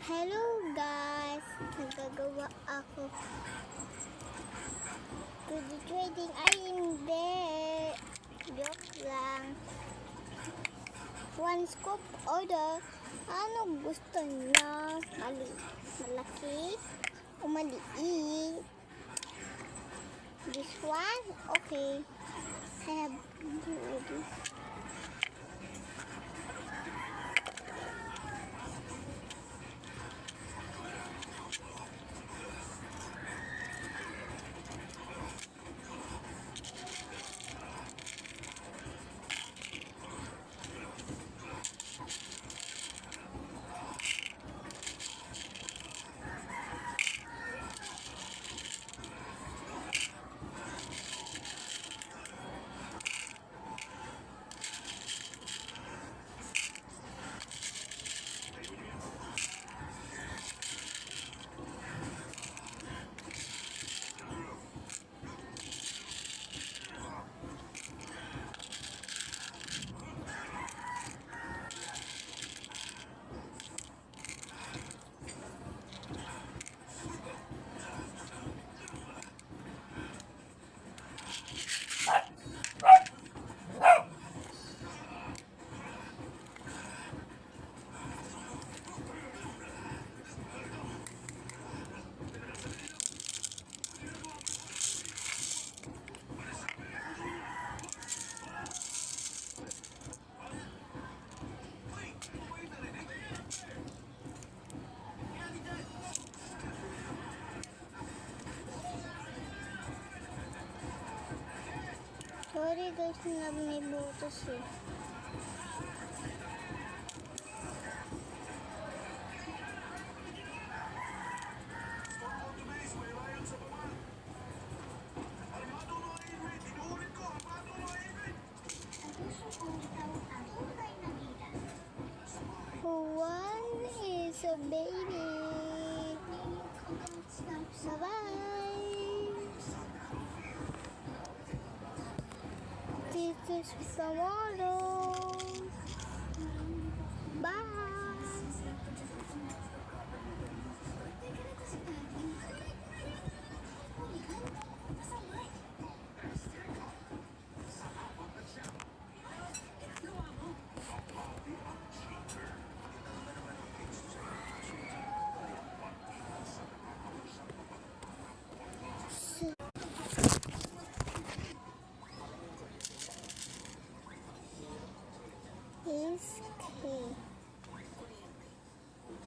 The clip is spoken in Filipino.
Hello guys! Nagagawa ako. To the trading ay hindi. Joke lang. One scoop order. Ano gusto niya? Malaki o maliit? This one? Okay. I have already. Sorry guys, may butas eh. One is a baby. Bye-bye. This is tomorrow.